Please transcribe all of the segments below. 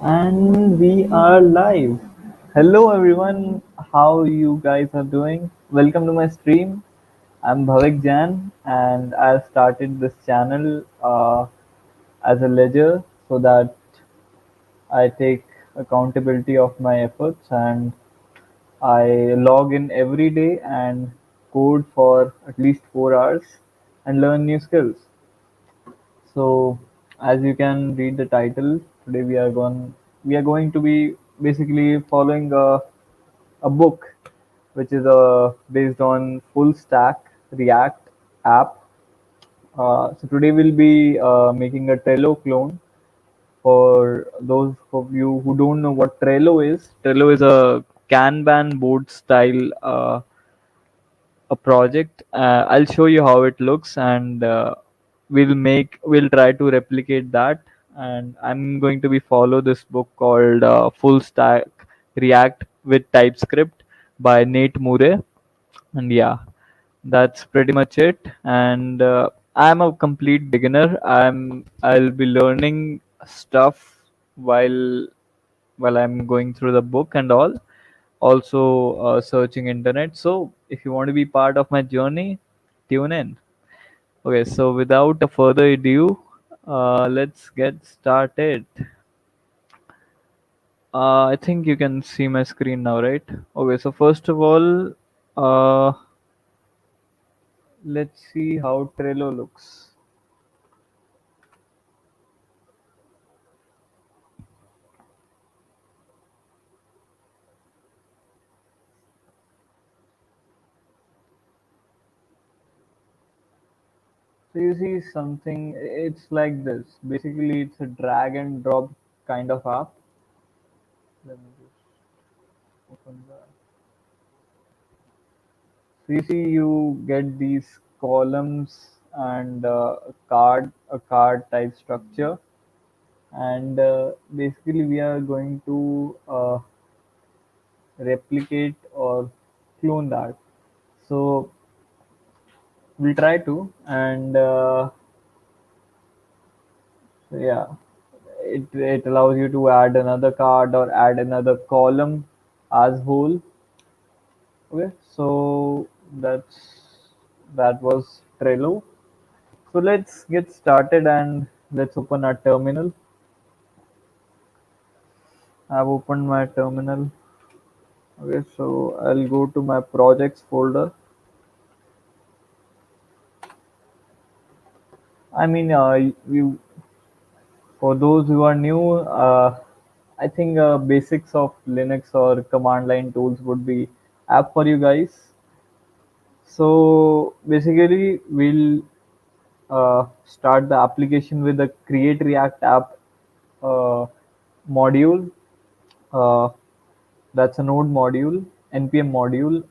And we are live. Hello everyone, how you guys are doing? Welcome to my stream. I'm Bhavik Jan and I started this channel as a ledger so that I take accountability of my efforts and I log in every day and code for at least 4 hours and learn new skills. So, as you can read the title, today we are going to be basically following a book which is based on full stack React app. So today we'll be making a Trello clone. For those of you who don't know what Trello is a Kanban board style a project. I'll show you how it looks, and we'll try to replicate that. And I'm going to be follow this book called Full Stack React with TypeScript by Nate Murray. And yeah, that's pretty much it. And I'm a complete beginner. I'll be learning stuff while I'm going through the book and all, also searching internet. So if you want to be part of my journey, tune in. Okay, so without a further ado, let's get started. I think you can see my screen now, right? Okay, so first of all, uh, let's see how Trello looks. So you see something, it's like this. Basically, it's a drag and drop kind of app. Let me just open that. So you see, you get these columns and a card type structure, and basically we are going to replicate or clone that. So we'll try to, and yeah, it allows you to add another card or add another column as whole. Okay, so that was Trello. So let's get started and let's open our terminal. I've opened my terminal. Okay, so I'll go to my projects folder. I mean, you for those who are new, I think basics of Linux or command line tools would be app for you guys. So basically, we'll start the application with the create React app uh, module. Uh, that's a node module, npm module,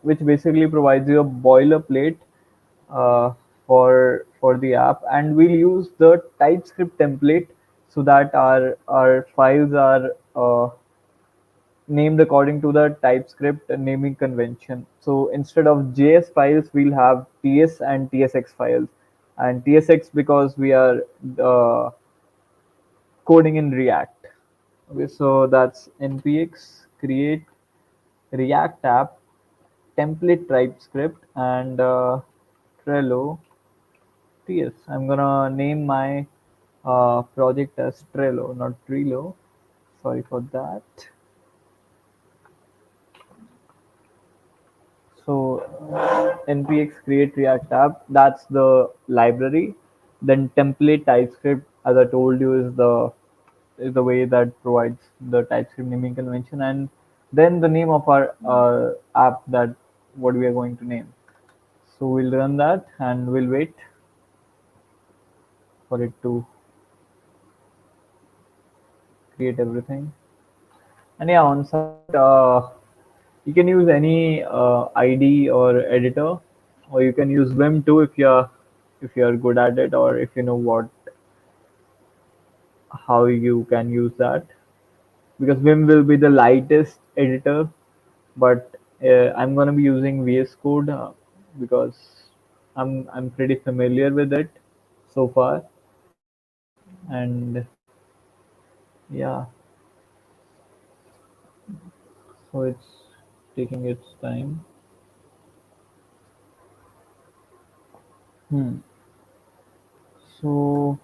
which basically provides you a boilerplate uh, for the app, and we'll use the TypeScript template so that our files are named according to the TypeScript naming convention. So instead of JS files, we'll have TS and TSX files, and TSX because we are uh, coding in React. Okay, so that's npx create React app template TypeScript and Trello TS. I'm gonna name my project as Trello, not Trello. Sorry for that. So npx create React app. That's the library. Then template TypeScript, as I told you, is the way that provides the TypeScript naming convention, and then the name of our app, that what we are going to name. So we'll run that and we'll wait for it to create everything. And yeah, on site, you can use any ID or editor, or you can use Vim too if you're good at it, or if you know what how you can use that. Because Vim will be the lightest editor, but I'm gonna be using VS Code because I'm pretty familiar with it so far, and Yeah, so it's taking its time. Hmm. So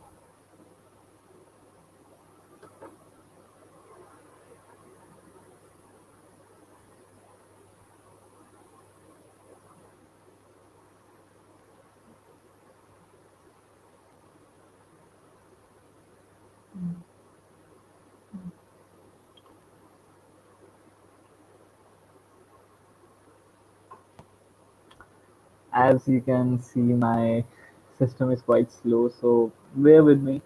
as you can see, my system is quite slow. So bear with me.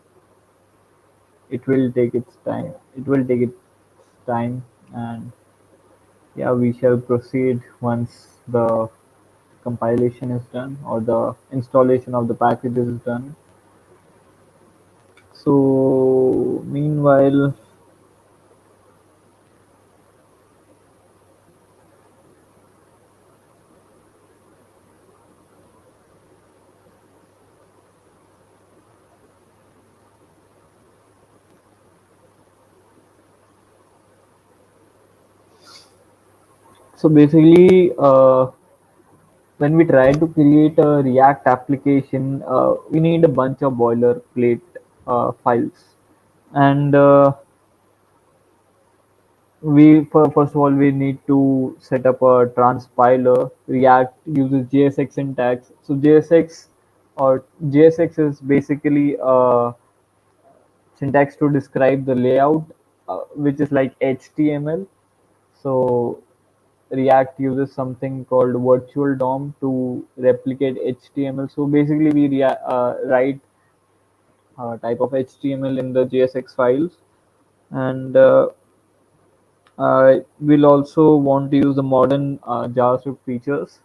It will take its time. It will take its time, and yeah, we shall proceed once the compilation is done or the installation of the packages is done. So meanwhile, so basically, when we try to create a React application, we need a bunch of boilerplate files, and first of all we need to set up a transpiler. React uses JSX syntax. So JSX or JSX is basically a syntax to describe the layout, which is like HTML. So React uses something called virtual DOM to replicate HTML. So basically, we write type of HTML in the JSX files, and we'll also want to use the modern JavaScript features.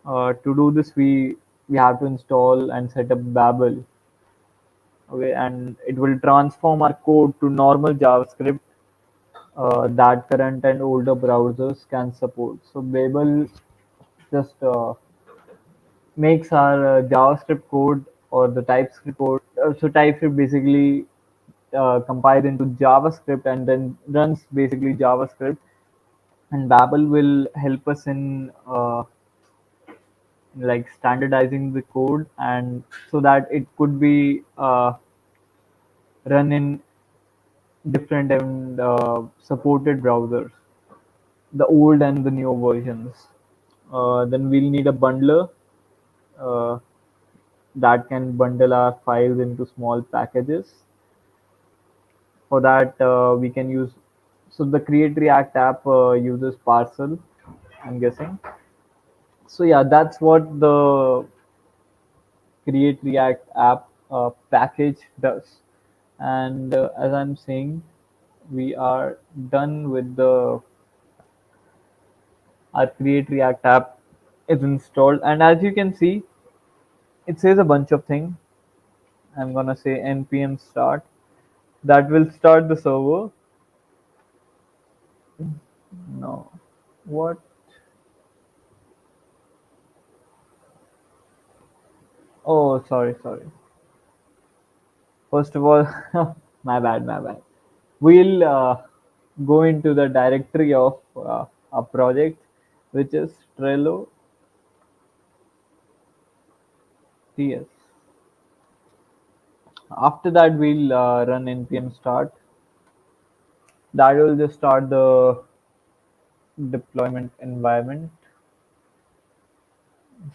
To do this, we have to install and set up Babel. Okay, and it will transform our code to normal JavaScript that current and older browsers can support. So Babel just makes our JavaScript code or the TypeScript code. So TypeScript basically compiles into JavaScript and then runs basically JavaScript. And Babel will help us in like standardizing the code, and so that it could be run in different and supported browsers, the old and the new versions. Then we'll need a bundler uh, that can bundle our files into small packages. For that, we can use, so the Create React app uses Parcel, I'm guessing. So yeah, that's what the Create React app package does. And as I'm saying, we are done with the our Create React app is installed, and as you can see, it says a bunch of things. I'm gonna say npm start. That will start the server. No, what? Oh, sorry, sorry. First of all, my bad, my bad. We'll go into the directory of a project, which is Trello TS. After that, we'll run npm start. That will just start the deployment environment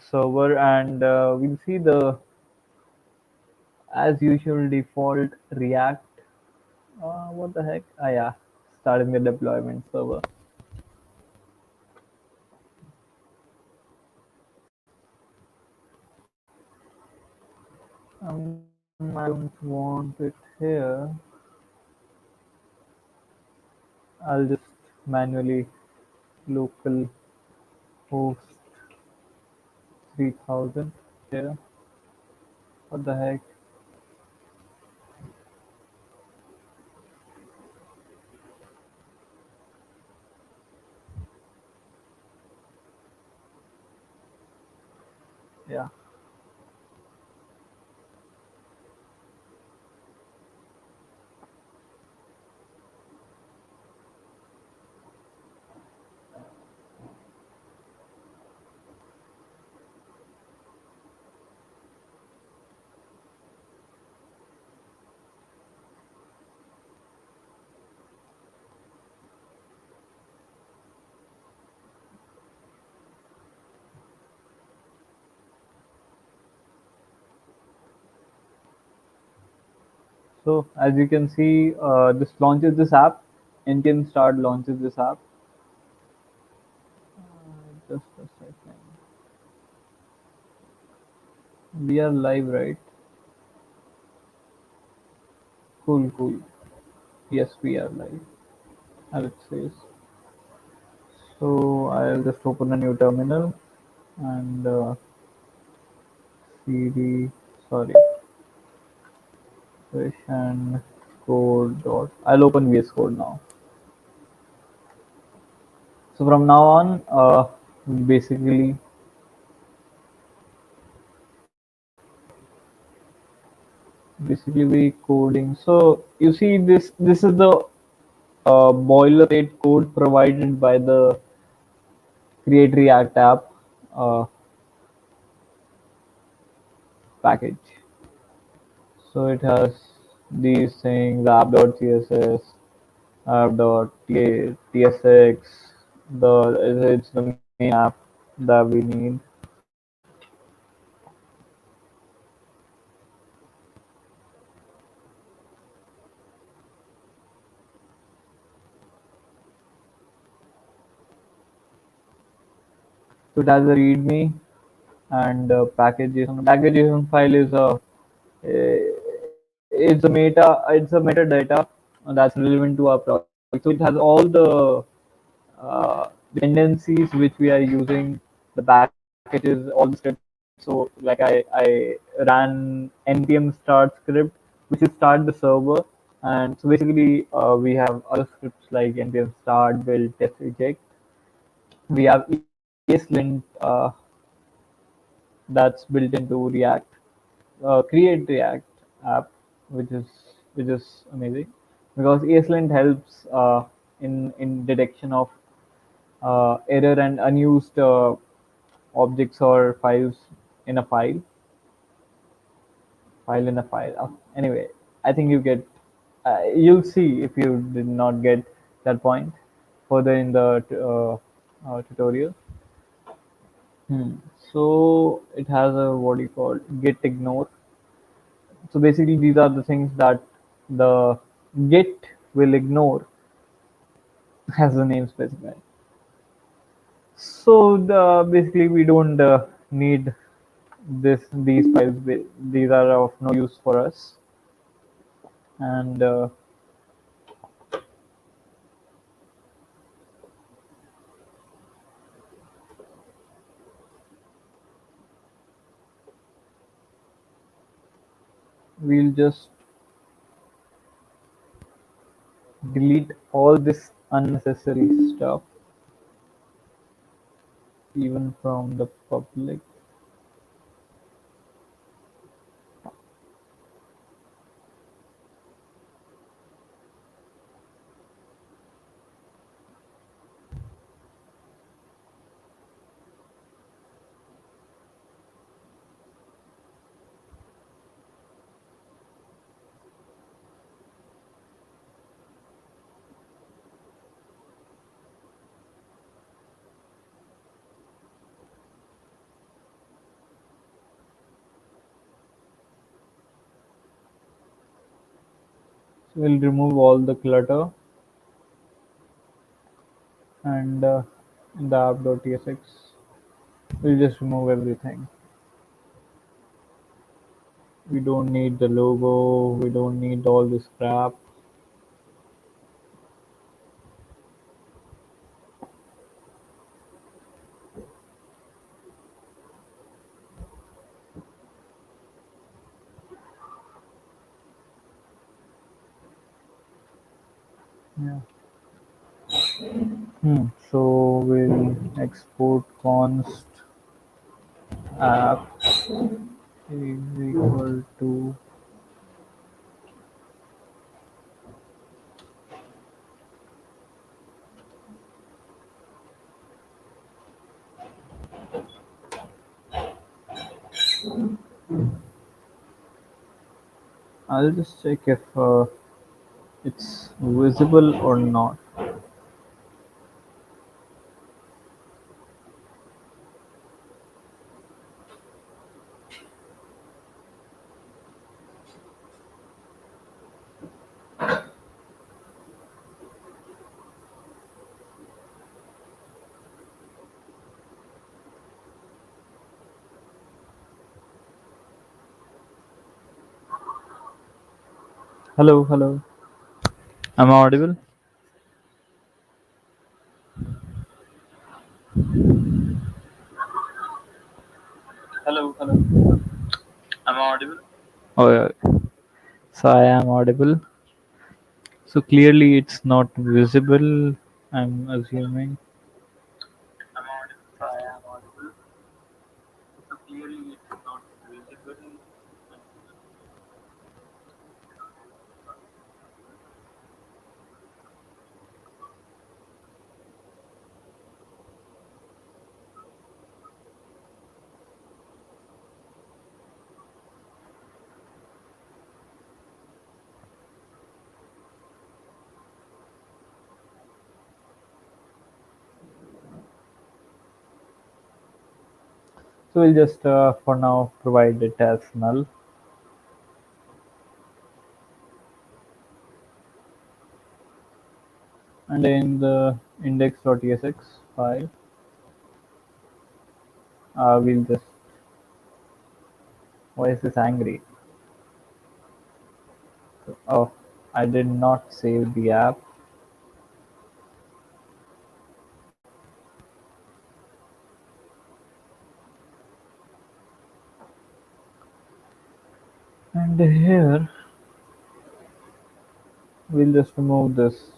server, and we'll see the as usual default React. What the heck? Ah, yeah, starting the deployment server. I don't want it here. I'll just manually local host 3000 here. What the heck? Yeah. So as you can see, this launches this app. Indian Start launches this app. Just a second. We are live, right? Cool, cool. Yes, we are live. As it says. So I'll just open a new terminal and cd, sorry, and code dot. I'll open VS Code now. So from now on, basically, we coding. So you see, this is the boilerplate code provided by the Create React app uh, package. So it has these things: app.css, app.tsx. It's the main app that we need. So it has a README and package JSON. Package JSON file is a it's a metadata that's relevant to our project. So it has all the dependencies which we are using, the packages, all the scripts. So like I ran npm start script, which is start the server. And so basically we have other scripts like npm start, build, test, eject. We have ESLint that's built into React, Create React app, which is amazing because ESLint helps in detection of error and unused objects or files in a file in a file. Anyway, I think you get. You'll see if you did not get that point further in the tutorial. So it has a what do you call git ignore. So basically, these are the things that the git will ignore, as the name specifies. So basically, we don't need these files. These are of no use for us, and we'll just delete all this unnecessary stuff, even from the public. So we'll remove all the clutter and in the app.tsx, we'll just remove everything. We don't need the logo. We don't need all this crap. Yeah. So we'll export const app is equal to. I'll just check if it's visible or not. Hello, hello. Am I audible? Hello, hello. Am I audible? Oh, yeah. So I am audible. So clearly it's not visible. I'm assuming. Am I audible? So I am audible. So clearly it's not visible. So we'll just for now provide it as null. And in the index.tsx file, we'll just, why is this angry? Oh, I did not save the app. And here we'll just remove this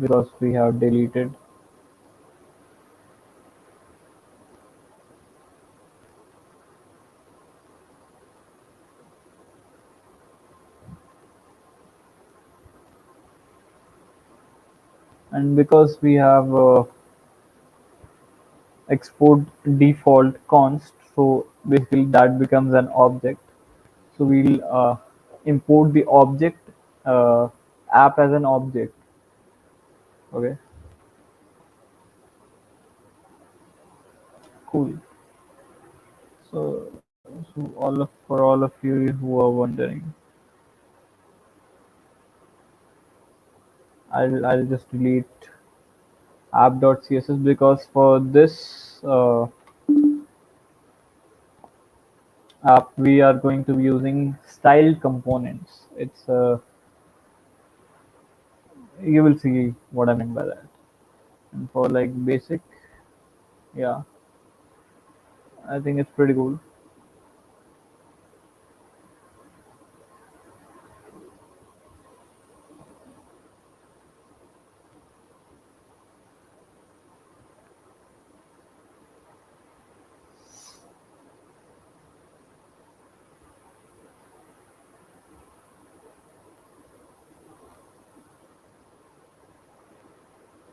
because we have deleted. And because we have export default const, so basically that becomes an object. So we'll import the object uh, app as an object. Okay, cool. So, so all of you who are wondering, I'll just delete app.css because for this app we are going to be using style components. It's you will see what I mean by that. And for like basic, yeah, I think it's pretty cool.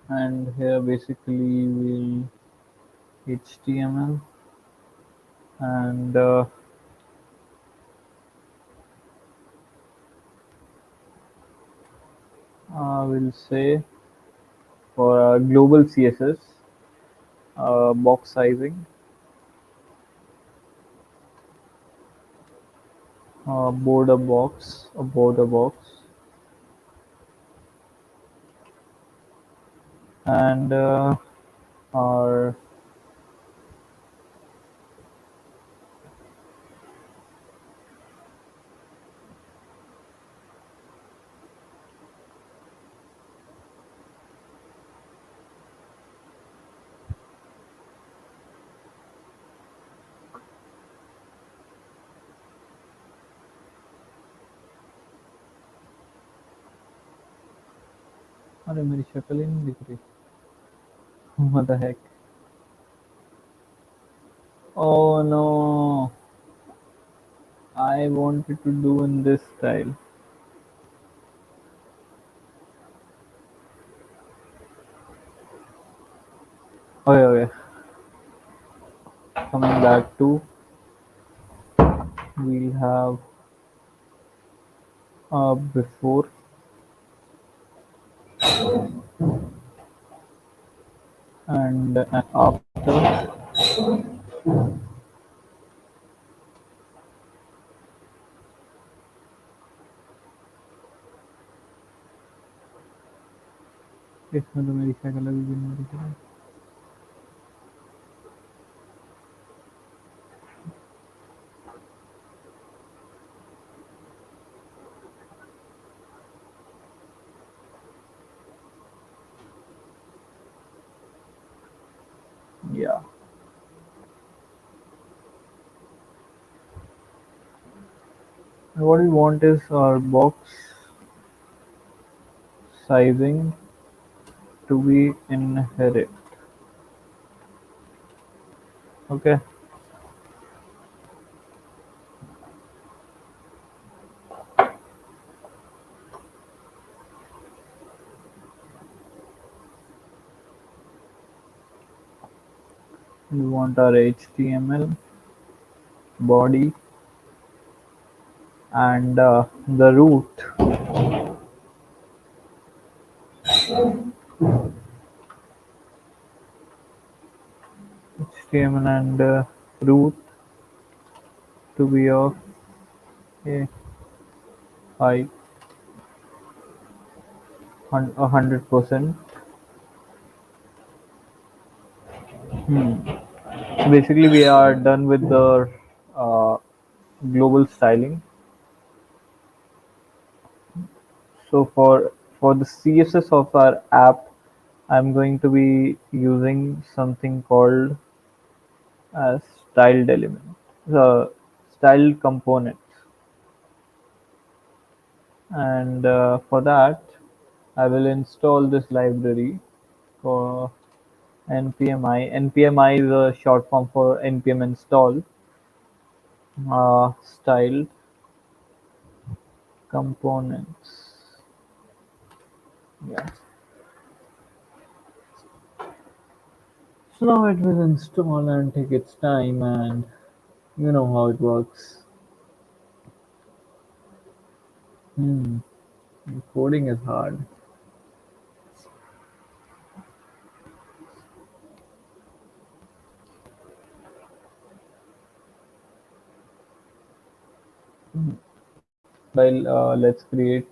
And here basically we'll HTML and we'll say for global CSS box sizing, a border box, and our अरे मेरी शक्ल ही नहीं दिख रही. What the heck? Oh no! I wanted to do in this style. Okay, okay. Coming back to, we'll have before and after. इसमें तो मेरी शक्ल अभी भी नहीं दिख रही. What we want is our box sizing to be inherit. Okay, we want our HTML body and the root HTML and root to be of a height 100%. Basically, we are done with the uh, global styling. So for the CSS of our app, I'm going to be using something called as styled element, the styled components, and for that, I will install this library for npmi. Npmi is a short form for npm install styled components. Yeah. So now it will install and take its time, and you know how it works. Hmm. Coding is hard. Well, let's create.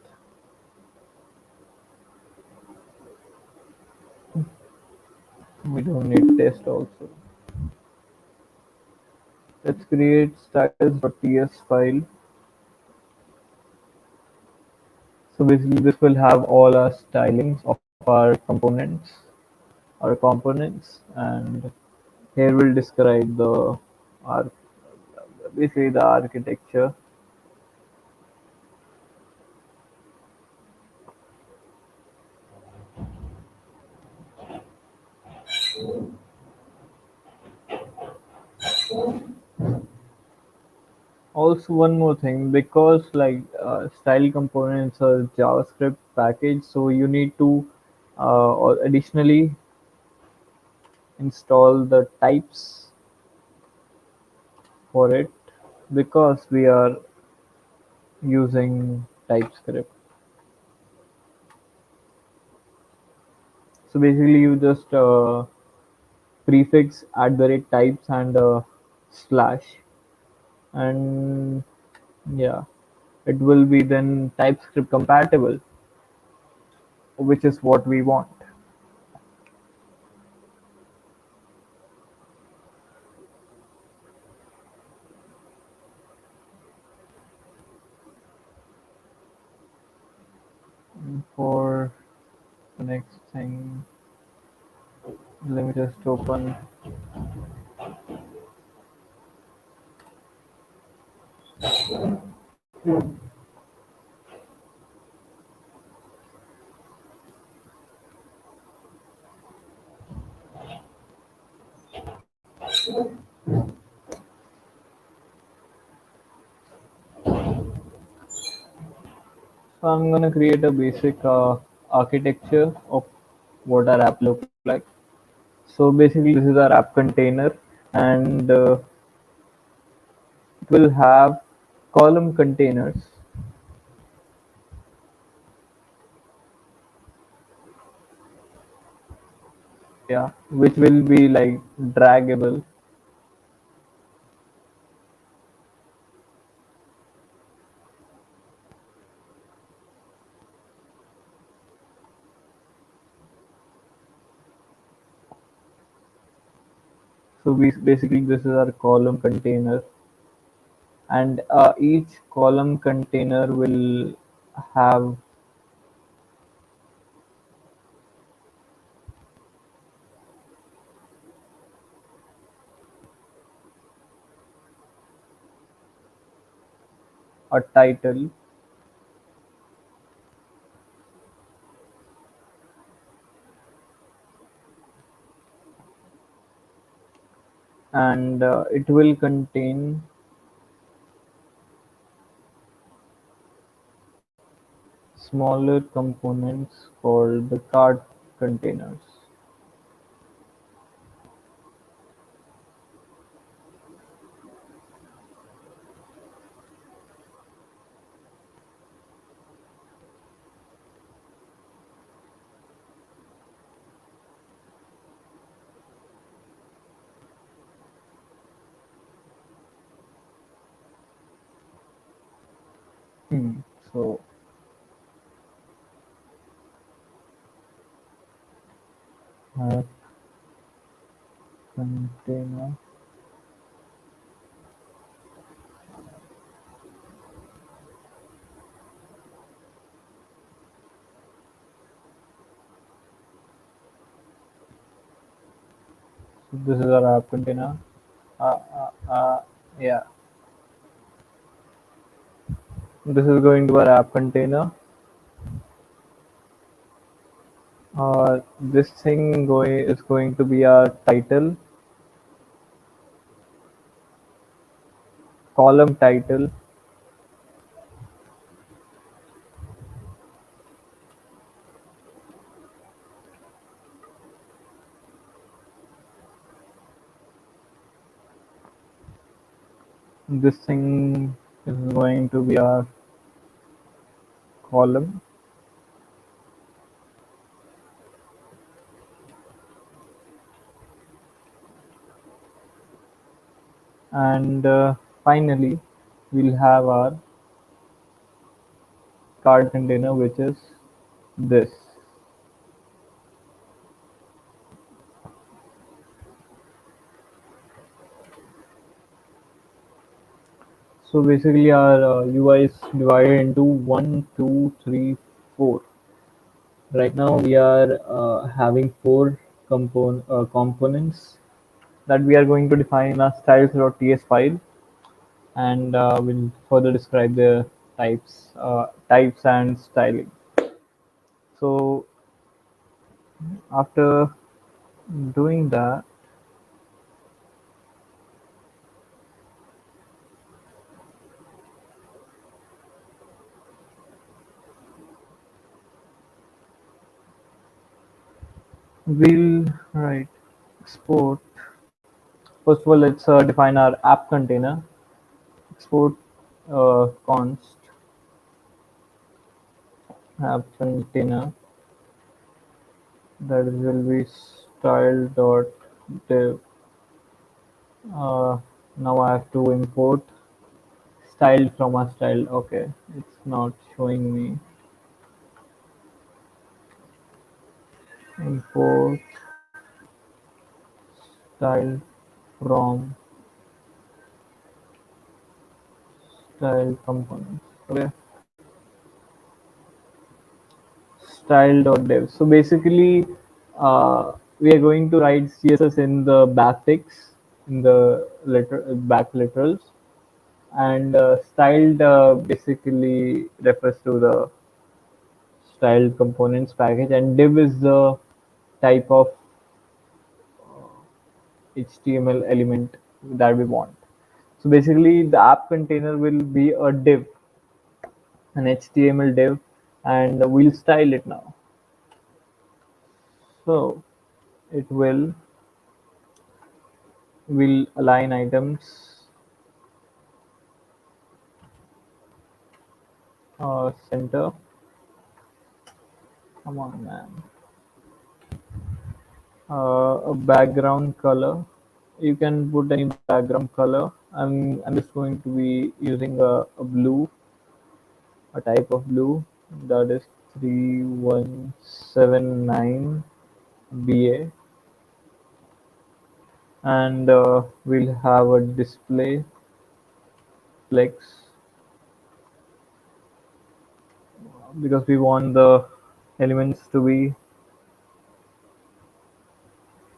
We don't need test also. Let's create styles.ts file. So basically, this will have all our stylings of our components, and here we'll describe the our basically the architecture. Also, one more thing, because like style components are JavaScript package, so you need to or additionally install the types for it because we are using TypeScript. So basically, you just prefix at the rate types and slash, and yeah, it will be then TypeScript compatible, which is what we want. For the next thing, let me just open. So I'm gonna create a basic architecture of what our app looks like. So basically, this is our app container, and it will have column containers. Yeah, which will be like draggable. So we basically this is our column container, and each column container will have a title, and it will contain smaller components called the card containers. Hmm. So app container. So this is our app container. Uh, uh, uh, yeah, this is going to our app container. This thing is going to be our title, column title, this thing is going to be our column, and finally we'll have our card container, which is this. So basically our UI is divided into one, two, three, four. Right now we are having four components that we are going to define in our styles.ts file, and we'll further describe the types and styling. So after doing that, we'll write export. First of all, let's define our app container. Export const app container, that will be style.div. Uh, Now I have to import style from a style. Okay, it's not showing me. Import style from style components. Okay, style.div. So basically, we are going to write CSS in the backticks, in the back literals, and styled basically refers to the styled components package, and div is the type of HTML element that we want. So basically, the app container will be a div, an HTML div, and we'll style it now. So it will align items center. Come on, man. A background color. You can put any background color. I'm just going to be using a blue, a type of blue, that is 3179 BA, and we'll have a display flex because we want the elements to be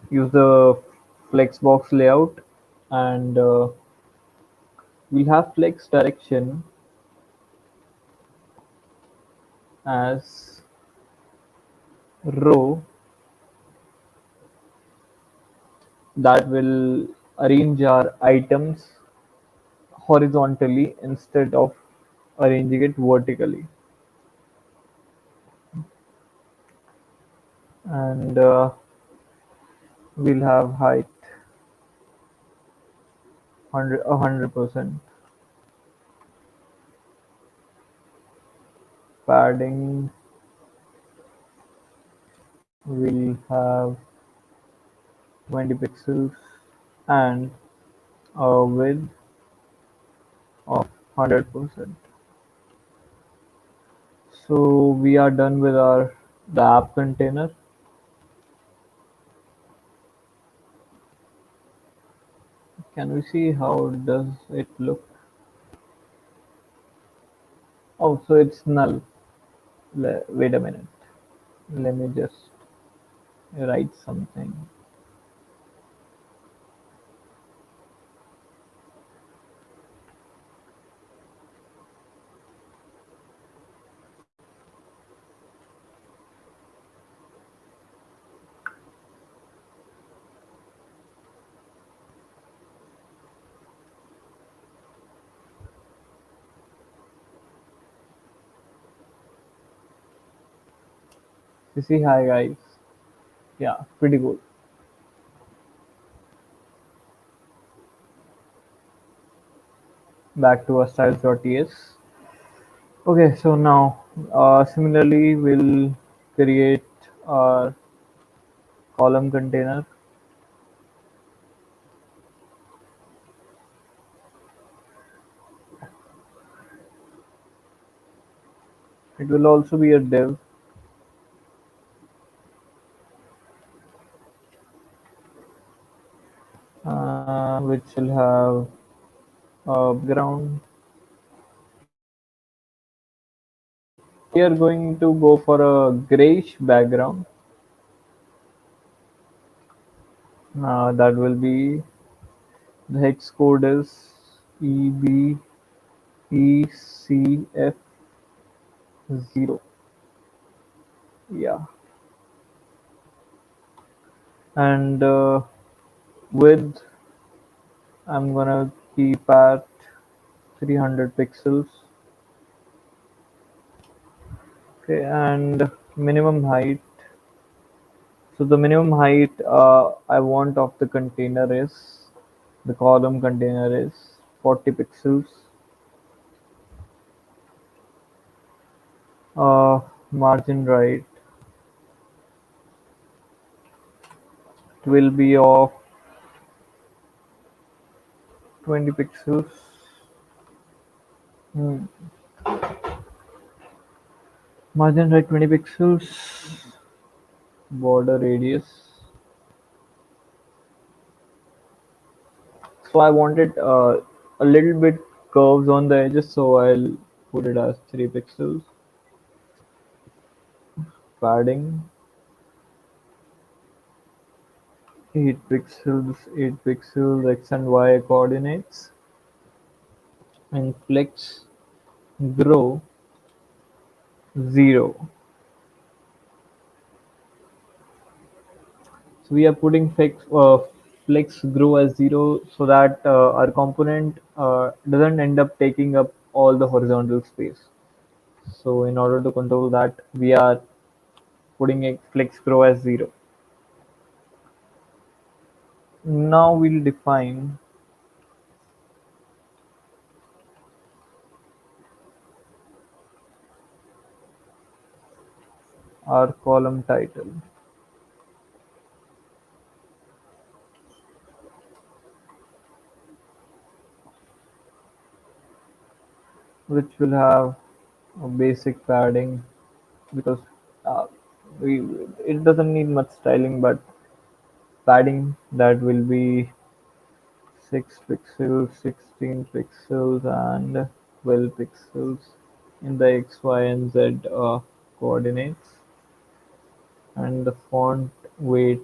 use the flex box layout, and we'll have flex direction as row that will arrange our items horizontally instead of arranging it vertically. And we'll have height 100%. Padding will have 20 pixels and a width of 100%. So we are done with our the app container. Can we see how does it look? Oh, so it's null. Wait a minute. Let me just write something. You see, hi guys. Yeah, pretty good. Back to our styles.ts. Okay, so now similarly we'll create our column container. It will also be a div, which will have a background. We are going to go for a grayish background. That will be the hex code is EBECF0. Yeah, and width I'm gonna keep at 300 pixels. Okay, and minimum height. So the minimum height I want of the container is the column container is 40 pixels. Margin right will be of 20 pixels. Hmm. Margin right 20 pixels. Border radius. So I wanted a little bit curves on the edges, so I'll put it as 3 pixels. Padding 8 pixels x and y coordinates, and flex grow 0. So we are putting flex grow as 0 so that our component doesn't end up taking up all the horizontal space. So in order to control that, we are putting a flex grow as 0. Now we'll define our column title, which will have a basic padding because uh, we it doesn't need much styling, but padding that will be 6 pixels, 16 pixels, and 12 pixels in the x, y, and z coordinates, and the font weight,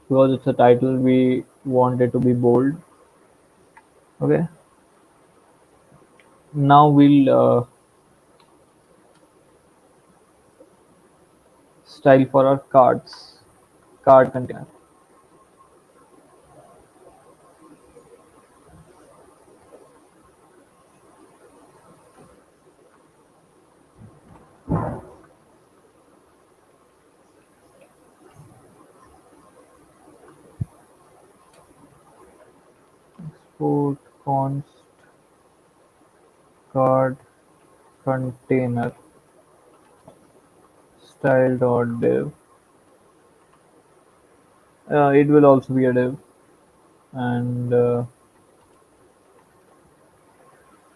because it's a title, we want it to be bold. Okay, now we'll style for our card container. Export const card container style.div. It will also be a div, and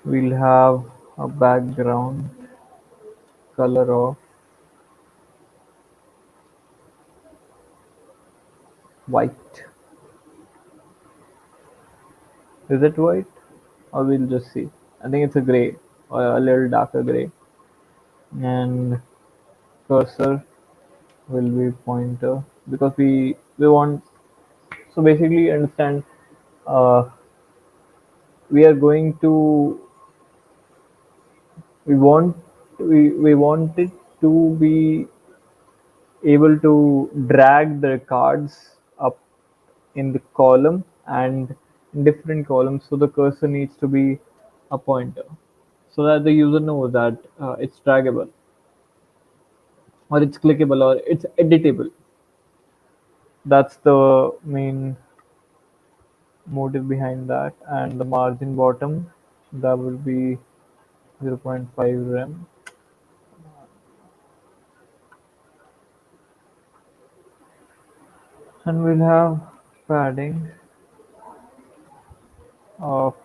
we'll have a background color of white. Is it white? Or we'll just see. I think it's a gray, or a little darker gray. And cursor will be pointer, because we want, so basically understand, uh, we are going to, we want it to be able to drag the cards up in the column and in different columns, so the cursor needs to be a pointer, so that the user knows that it's draggable, or it's clickable, or it's editable. That's the main motive behind that. And the margin bottom, that will be zero point 0.5 rem. And we'll have padding of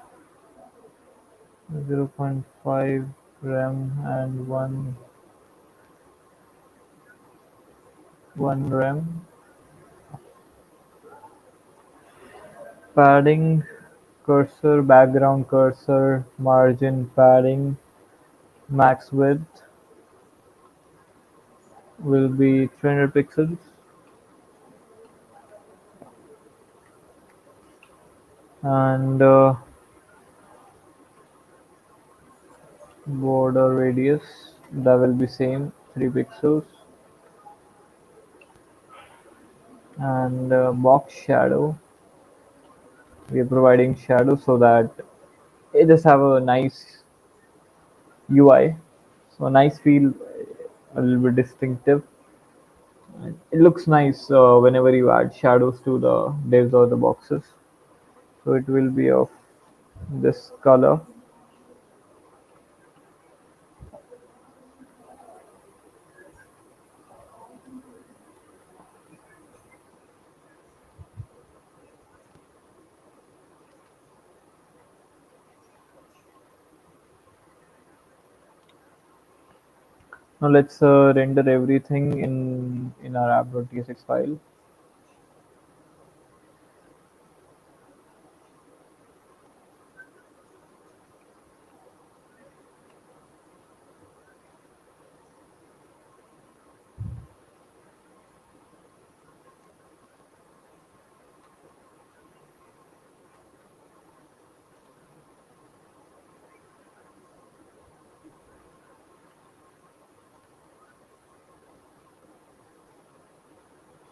zero point 0.5 rem and 1 rem. Padding, cursor, background cursor, margin padding, max width will be 300 pixels, and border radius, that will be same 3 pixels, and box shadow, we are providing shadow so that it just have a nice UI, so a nice feel, a little bit distinctive. It looks nice whenever you add shadows to the divs or the boxes. So it will be of this color. Now let's render everything in our app.tsx file.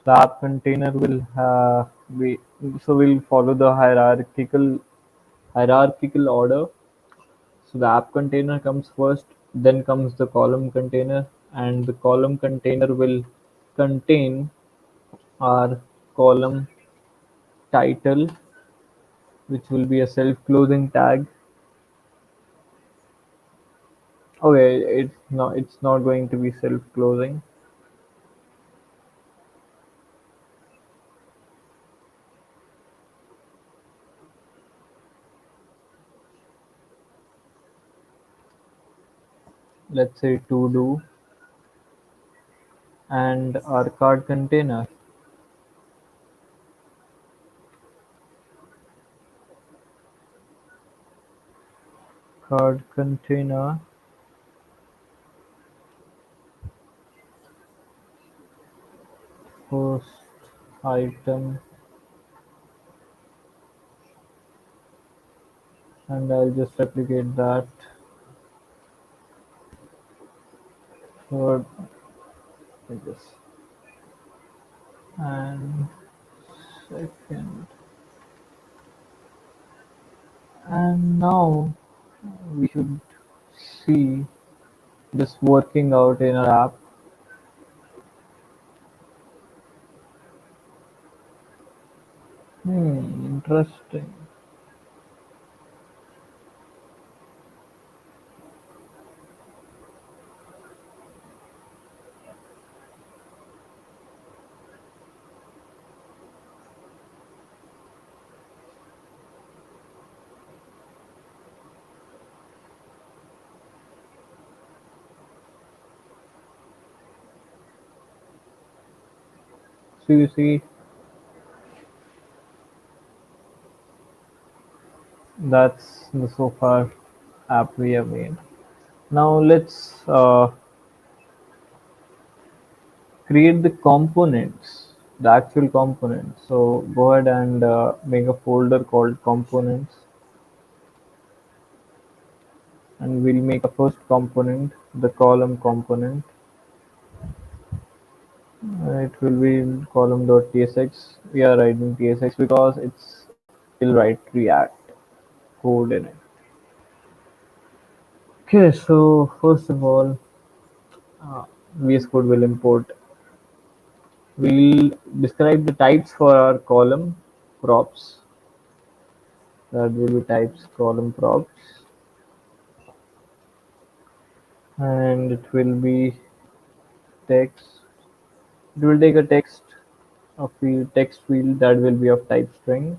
The app container will be, so we'll follow the hierarchical order. So the app container comes first, then comes the column container, and the column container will contain our column title, which will be a self-closing tag. Okay, it's not going to be self-closing. Let's say to do, and our card container post item, and I'll just replicate that for this. and second. And now we should see this working out in our app. Interesting. So you see, that's the so far app we have made. Now let's create the components, the actual components. So go ahead and make a folder called components, and we'll make a first component, the column component. It will be in column.tsx. We are writing tsx because will write React code in it. Okay, so first of all, uh, VS Code will import. We'll describe the types for our column props. That will be types column props, and it will be text. It will take a text field that will be of type string.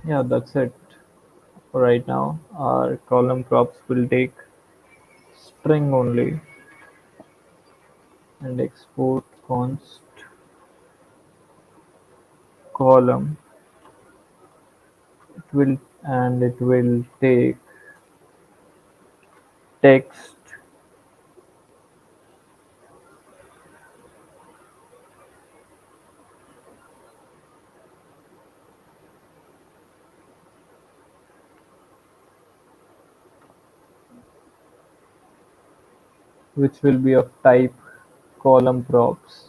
Yeah, that's it for right now. Our column props will take string only, and export const column. It will take text, which will be of type column props,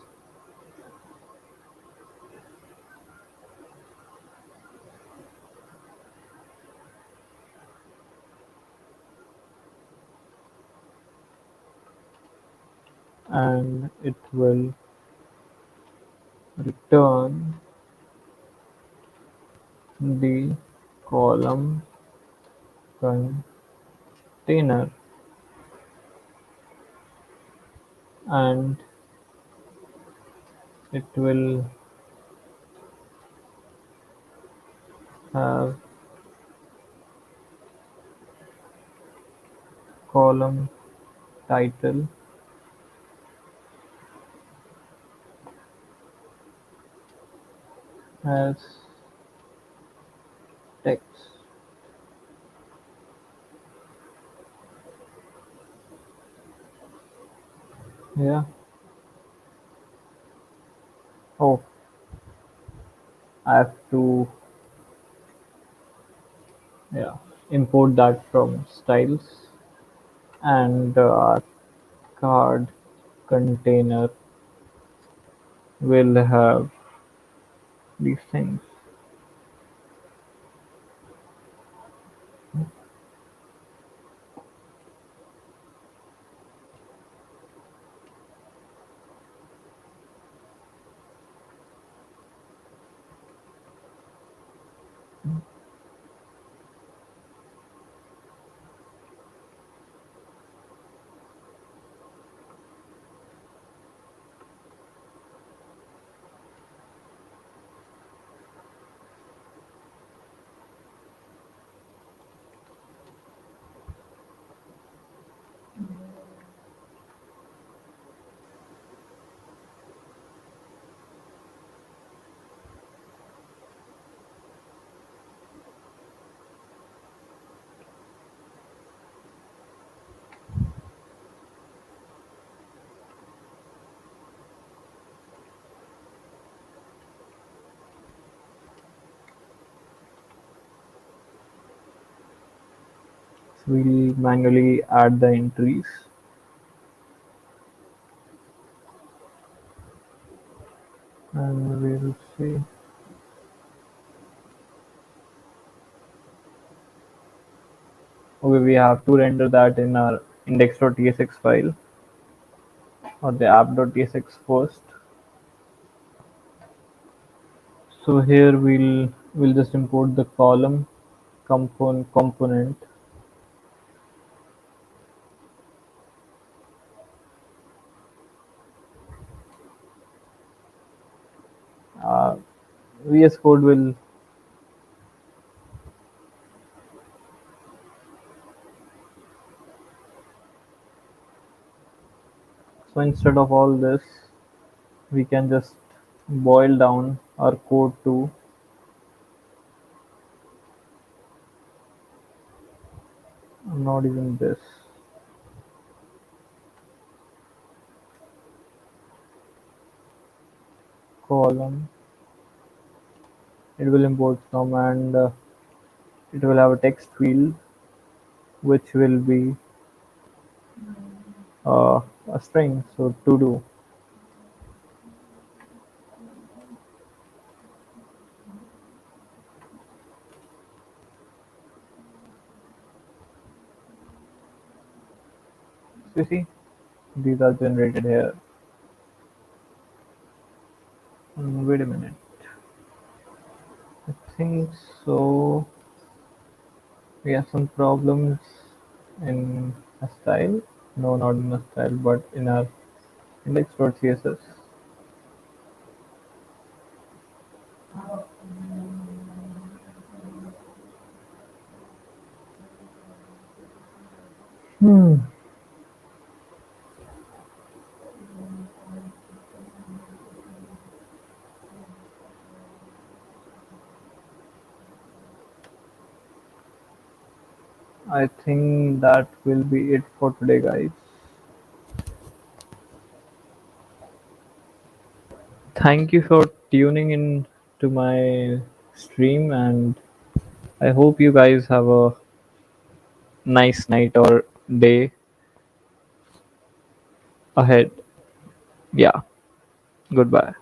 and it will return the column container, and it will have column title as text. Yeah. Oh, I have to, yeah, import that from styles, and card container will have these things. So we'll manually add the entries. and we'll see. Okay, we have to render that in our index.tsx file or the app.tsx first. So here we'll just import the column component. Uh, VS Code will, so instead of all this, we can just boil down our code to not even this column. It will import from, and it will have a text field which will be a string. So to do. So you see, these are generated here. Wait a minute. I think so. We have some problems in a style. No, not in a style, but in our index.css. Hmm. I think that will be it for today, guys. Thank you for tuning in to my stream, and I hope you guys have a nice night or day ahead. Yeah, goodbye.